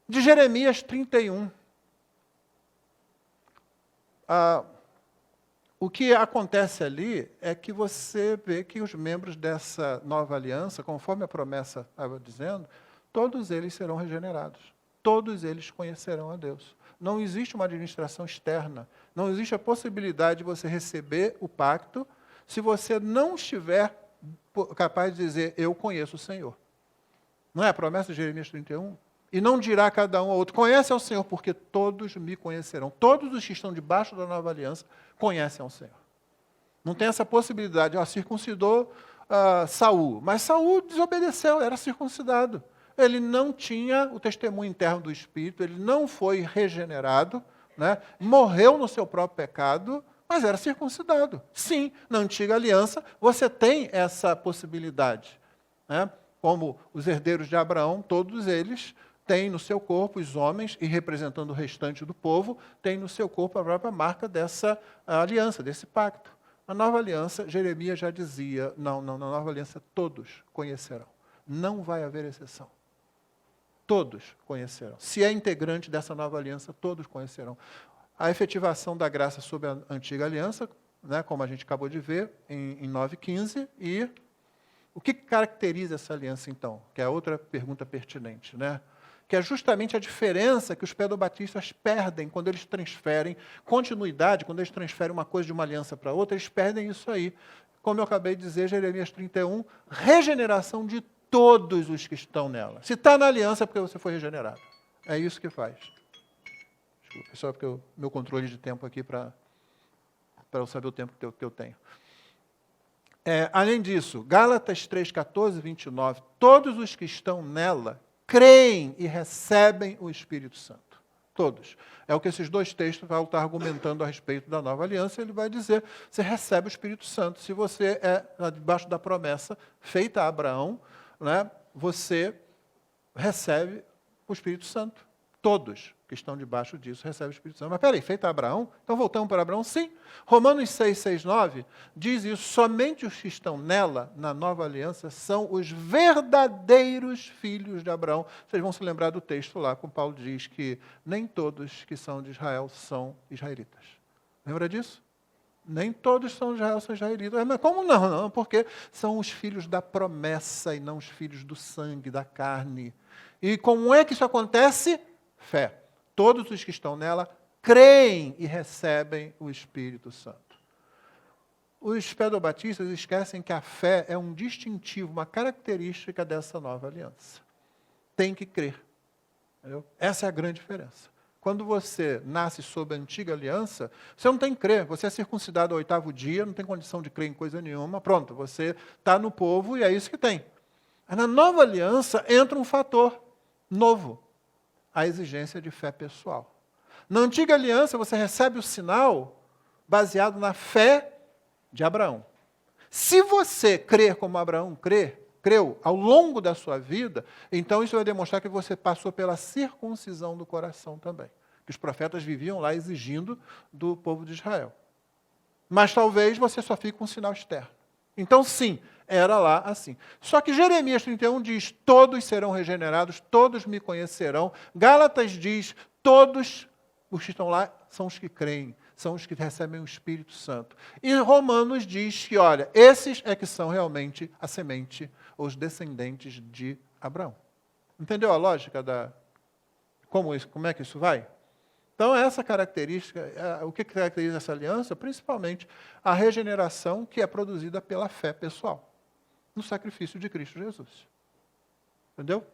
de Jeremias 31. O que acontece ali é que você vê que os membros dessa nova aliança, conforme a promessa estava dizendo, todos eles serão regenerados. Todos eles conhecerão a Deus. Não existe uma administração externa. Não existe a possibilidade de você receber o pacto se você não estiver capaz de dizer, eu conheço o Senhor. Não é a promessa de Jeremias 31? E não dirá cada um ao outro, conhece ao Senhor, porque todos me conhecerão. Todos os que estão debaixo da nova aliança conhecem ao Senhor. Não tem essa possibilidade, circuncidou Saul, mas Saul desobedeceu, era circuncidado. Ele não tinha o testemunho interno do Espírito, ele não foi regenerado, né? Morreu no seu próprio pecado, mas era circuncidado. Sim, na antiga aliança você tem essa possibilidade. Né? Como os herdeiros de Abraão, todos eles têm no seu corpo, os homens, e representando o restante do povo, têm no seu corpo a própria marca dessa aliança, desse pacto. Na nova aliança, Jeremias já dizia, não, na nova aliança todos conhecerão. Não vai haver exceção. Todos conhecerão. Se é integrante dessa nova aliança, todos conhecerão. A efetivação da graça sobre a antiga aliança, né, como a gente acabou de ver, em 9,15, e o que caracteriza essa aliança, então? Que é outra pergunta pertinente, né? Que é justamente a diferença que os pedobatistas perdem quando eles transferem continuidade, quando eles transferem uma coisa de uma aliança para outra, eles perdem isso aí. Como eu acabei de dizer, Jeremias 31, regeneração de todos os que estão nela. Se está na aliança é porque você foi regenerado. É isso que faz. Desculpa, só porque o meu controle de tempo aqui para eu saber o tempo que eu tenho. Além disso, Gálatas 3, 14, 29, todos os que estão nela creem e recebem o Espírito Santo. Todos. É o que esses dois textos vão estar argumentando a respeito da nova aliança. Ele vai dizer, você recebe o Espírito Santo. Se você é debaixo da promessa feita a Abraão, né, você recebe o Espírito Santo. Todos que estão debaixo disso recebem o Espírito Santo. Mas peraí, feita a Abraão? Então voltamos para Abraão? Sim. Romanos 6, 6, 9 diz isso. Somente os que estão nela, na nova aliança, são os verdadeiros filhos de Abraão. Vocês vão se lembrar do texto lá, com Paulo diz que nem todos que são de Israel são israelitas. Lembra disso? Nem todos são de Israel são israelitas. Mas como não? Não, porque são os filhos da promessa e não os filhos do sangue, da carne. E como é que isso acontece? Fé. Todos os que estão nela creem e recebem o Espírito Santo. Os pedobatistas esquecem que a fé é um distintivo, uma característica dessa nova aliança. Tem que crer. Entendeu? Essa é a grande diferença. Quando você nasce sob a antiga aliança, você não tem que crer. Você é circuncidado ao 8º dia, não tem condição de crer em coisa nenhuma. Pronto, você está no povo e é isso que tem. Na nova aliança entra um fator novo. A exigência de fé pessoal. Na antiga aliança, você recebe o sinal baseado na fé de Abraão. Se você crer como Abraão creu ao longo da sua vida, então isso vai demonstrar que você passou pela circuncisão do coração também. Que os profetas viviam lá exigindo do povo de Israel. Mas talvez você só fique com um sinal externo. Então, sim, era lá assim. Só que Jeremias 31 diz, todos serão regenerados, todos me conhecerão. Gálatas diz, todos os que estão lá são os que creem, são os que recebem o Espírito Santo. E Romanos diz que, olha, esses é que são realmente a semente, os descendentes de Abraão. Entendeu a lógica da... Como é que isso vai? Então, essa característica, o que caracteriza essa aliança? Principalmente a regeneração que é produzida pela fé pessoal, no sacrifício de Cristo Jesus. Entendeu?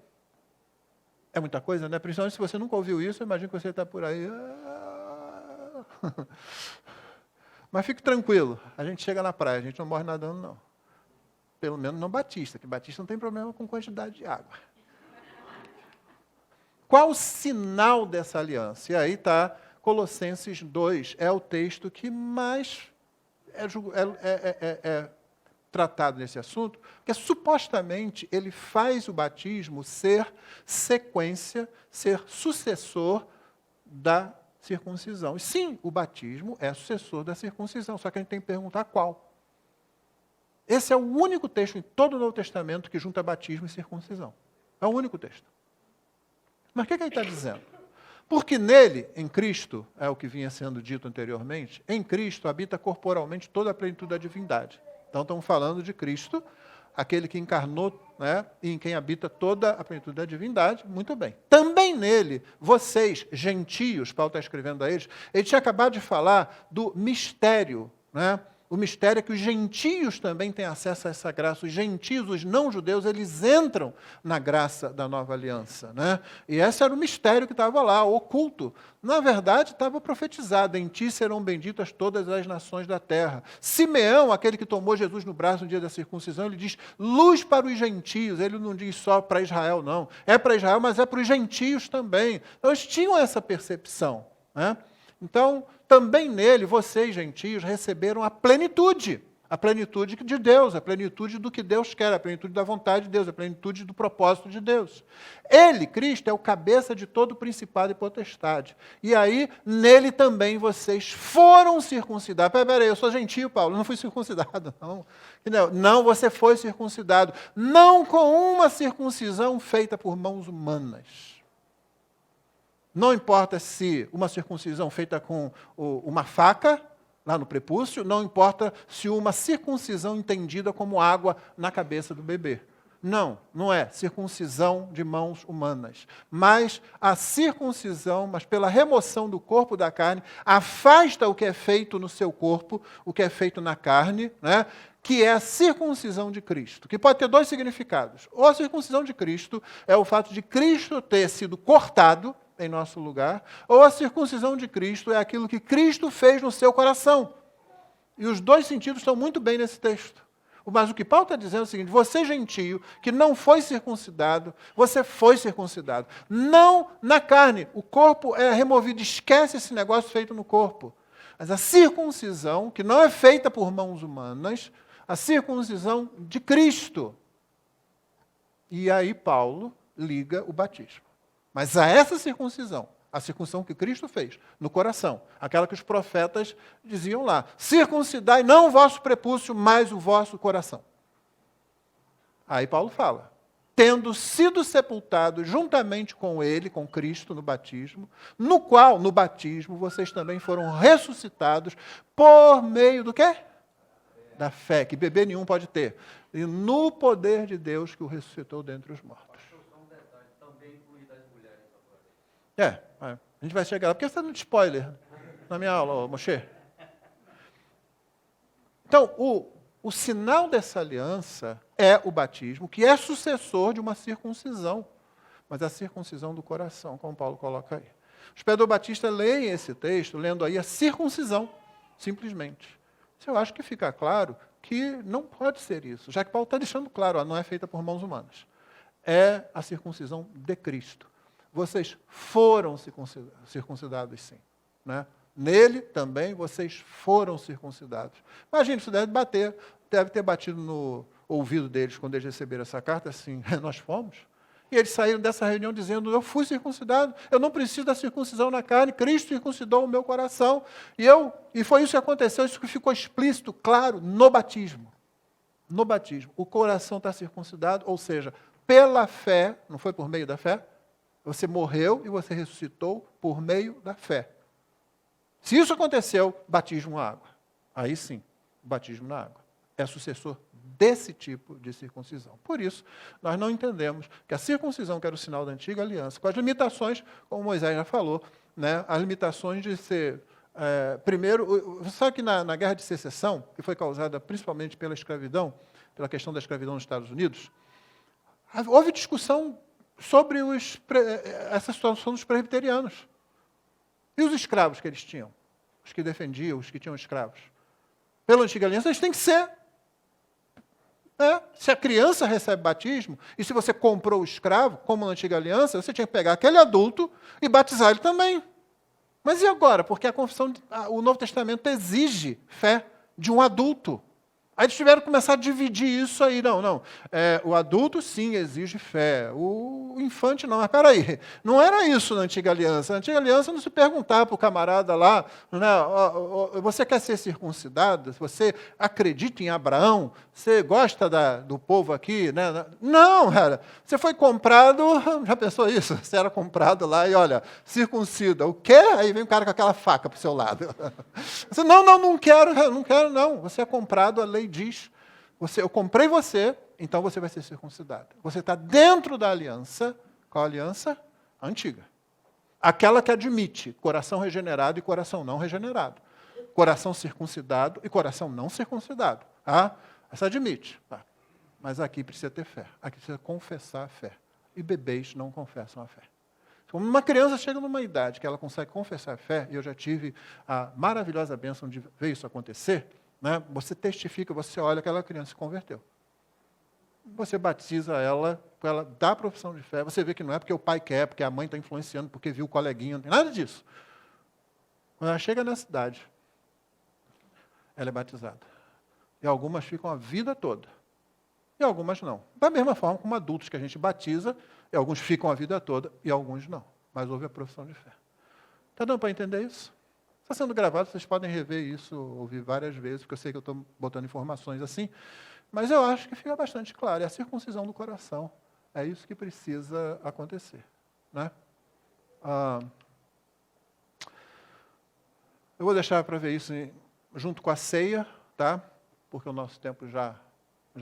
É muita coisa, né? Principalmente se você nunca ouviu isso, imagina que você está por aí. Mas fique tranquilo, a gente chega na praia, a gente não morre nadando, não. Pelo menos não Batista, que Batista não tem problema com quantidade de água. Qual o sinal dessa aliança? E aí está Colossenses 2, é o texto que mais é tratado nesse assunto, porque supostamente ele faz o batismo ser sequência, ser sucessor da circuncisão. E sim, o batismo é sucessor da circuncisão, só que a gente tem que perguntar qual. Esse é o único texto em todo o Novo Testamento que junta batismo e circuncisão. É o único texto. Mas o que ele está dizendo? Porque nele, em Cristo, é o que vinha sendo dito anteriormente, em Cristo habita corporalmente toda a plenitude da divindade. Então, estamos falando de Cristo, aquele que encarnou, né, e em quem habita toda a plenitude da divindade. Muito bem. Também nele, vocês, gentios, Paulo está escrevendo a eles, ele tinha acabado de falar do mistério, né? O mistério é que os gentios também têm acesso a essa graça. Os gentios, os não-judeus, eles entram na graça da nova aliança, né? E esse era o mistério que estava lá, oculto. Na verdade, estava profetizado, em ti serão benditas todas as nações da terra. Simeão, aquele que tomou Jesus no braço no dia da circuncisão, ele diz, luz para os gentios. Ele não diz só para Israel, não. É para Israel, mas é para os gentios também. Então, eles tinham essa percepção, né? Então, também nele, vocês, gentios, receberam a plenitude de Deus, a plenitude do que Deus quer, a plenitude da vontade de Deus, a plenitude do propósito de Deus. Ele, Cristo, é o cabeça de todo principado e potestade. E aí, nele também vocês foram circuncidados. Peraí, eu sou gentio, Paulo, não fui circuncidado, não. Não, você foi circuncidado, não com uma circuncisão feita por mãos humanas. Não importa se uma circuncisão feita com uma faca, lá no prepúcio, não importa se uma circuncisão entendida como água na cabeça do bebê. Não, não é circuncisão de mãos humanas. Mas a circuncisão, mas pela remoção do corpo da carne, afasta o que é feito no seu corpo, o que é feito na carne, né? Que é a circuncisão de Cristo, que pode ter dois significados. Ou a circuncisão de Cristo é o fato de Cristo ter sido cortado em nosso lugar, ou a circuncisão de Cristo é aquilo que Cristo fez no seu coração. E os dois sentidos estão muito bem nesse texto. Mas o que Paulo está dizendo é o seguinte, você gentio, que não foi circuncidado, você foi circuncidado. Não na carne, o corpo é removido, esquece esse negócio feito no corpo. Mas a circuncisão, que não é feita por mãos humanas, a circuncisão de Cristo. E aí Paulo liga o batismo. Mas a essa circuncisão, a circuncisão que Cristo fez no coração, aquela que os profetas diziam lá, circuncidai não o vosso prepúcio, mas o vosso coração. Aí Paulo fala, tendo sido sepultados juntamente com ele, com Cristo no batismo, no qual, no batismo, vocês também foram ressuscitados por meio do quê? Da fé, que bebê nenhum pode ter. E no poder de Deus que o ressuscitou dentre os mortos. A gente vai chegar lá, porque você está dando spoiler na minha aula, Moshe. Então, o sinal dessa aliança é o batismo, que é sucessor de uma circuncisão, mas a circuncisão do coração, como Paulo coloca aí. Os pedobatistas leem esse texto, lendo aí a circuncisão, simplesmente. Eu acho que fica claro que não pode ser isso, já que Paulo está deixando claro, não é feita por mãos humanas. É a circuncisão de Cristo. Vocês foram circuncidados, sim. Né? Nele também vocês foram circuncidados. Imagina, isso deve ter batido no ouvido deles quando eles receberam essa carta, assim, nós fomos. E eles saíram dessa reunião dizendo, eu fui circuncidado, eu não preciso da circuncisão na carne, Cristo circuncidou o meu coração. E foi isso que aconteceu, isso que ficou explícito, claro, no batismo. no batismo, o coração está circuncidado, ou seja, pela fé, não foi por meio da fé? Você morreu e você ressuscitou por meio da fé. Se isso aconteceu, batismo na água. Aí sim, batismo na água. É sucessor desse tipo de circuncisão. Por isso, nós não entendemos que a circuncisão, que era o sinal da antiga aliança, com as limitações, como Moisés já falou, né, as limitações de ser... primeiro, você sabe que na Guerra de Secessão, que foi causada principalmente pela escravidão, pela questão da escravidão nos Estados Unidos, houve discussão sobre essa situação dos presbiterianos. E os escravos que eles tinham? Os que defendiam, os que tinham escravos? Pela antiga aliança, eles têm que ser. Se a criança recebe batismo, e se você comprou o escravo, como na antiga aliança, você tinha que pegar aquele adulto e batizar ele também. Mas e agora? Porque o Novo Testamento exige fé de um adulto. Aí eles tiveram que começar a dividir isso aí. Não. O adulto, sim, exige fé. O infante, não. Mas peraí, não era isso na antiga aliança. Na antiga aliança não se perguntava para o camarada lá, né, você quer ser circuncidado? Você acredita em Abraão? Você gosta do povo aqui? Né? Não, cara. Você foi comprado, já pensou isso? Você era comprado lá e, olha, circuncida. O quê? Aí vem o cara com aquela faca para o seu lado. Você, não quero, não. Você é comprado, a lei diz, eu comprei você, então você vai ser circuncidado. Você está dentro da aliança. Qual aliança? A antiga. Aquela que admite coração regenerado e coração não regenerado. Coração circuncidado e coração não circuncidado. Essa admite. Mas aqui precisa ter fé. Aqui precisa confessar a fé. E bebês não confessam a fé. Quando uma criança chega numa idade que ela consegue confessar a fé, e eu já tive a maravilhosa bênção de ver isso acontecer, né? Você testifica, você olha, aquela criança se converteu. Você batiza ela dá a profissão de fé, você vê que não é porque o pai quer, porque a mãe está influenciando, porque viu o coleguinha, não tem nada disso. Quando ela chega na cidade, ela é batizada. E algumas ficam a vida toda. E algumas não. Da mesma forma como adultos que a gente batiza, e alguns ficam a vida toda, e alguns não. Mas houve a profissão de fé. Está dando para entender isso? Está sendo gravado, vocês podem rever isso, ouvir várias vezes, porque eu sei que eu estou botando informações assim, mas eu acho que fica bastante claro. É a circuncisão do coração. É isso que precisa acontecer. Né? Eu vou deixar para ver isso junto com a ceia, tá? Porque o nosso tempo já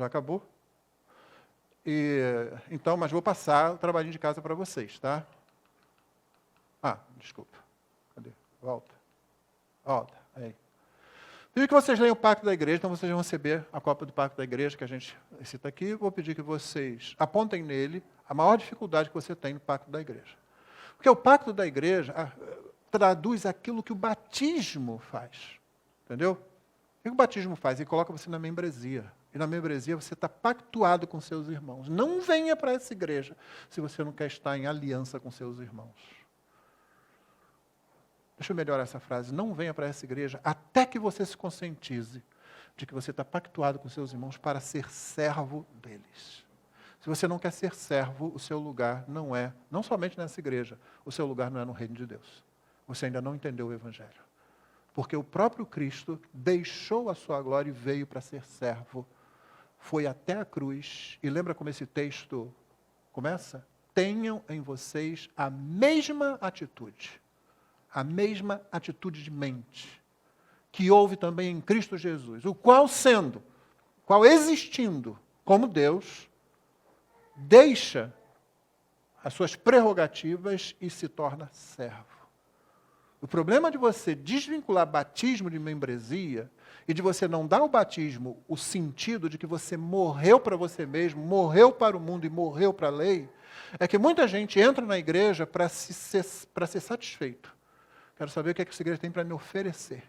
acabou. Então, mas vou passar o trabalhinho de casa para vocês, tá? Desculpa. Cadê? Volta. Aí. Pedi que vocês leiam o Pacto da Igreja, então vocês vão receber a cópia do Pacto da Igreja que a gente cita aqui. Vou pedir que vocês apontem nele a maior dificuldade que você tem no Pacto da Igreja. Porque o Pacto da Igreja traduz aquilo que o batismo faz. Entendeu? O que o batismo faz? Ele coloca você na membresia. E na membresia você está pactuado com seus irmãos. Não venha para essa igreja se você não quer estar em aliança com seus irmãos. Deixa eu melhorar essa frase. Não venha para essa igreja até que você se conscientize de que você está pactuado com seus irmãos para ser servo deles. Se você não quer ser servo, o seu lugar não somente nessa igreja, o seu lugar não é no reino de Deus. Você ainda não entendeu o Evangelho. Porque o próprio Cristo deixou a sua glória e veio para ser servo. Foi até a cruz. E lembra como esse texto começa? Tenham em vocês a mesma atitude de mente, que houve também em Cristo Jesus, o qual existindo como Deus, deixa as suas prerrogativas e se torna servo. O problema de você desvincular batismo de membresia e de você não dar ao batismo o sentido de que você morreu para você mesmo, morreu para o mundo e morreu para a lei, é que muita gente entra na igreja para ser satisfeito. Quero saber o que essa igreja tem para me oferecer.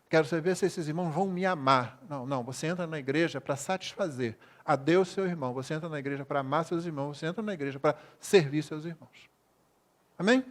Quero saber se esses irmãos vão me amar. Não, você entra na igreja para satisfazer a Deus, seu irmão. Você entra na igreja para amar seus irmãos. Você entra na igreja para servir seus irmãos. Amém?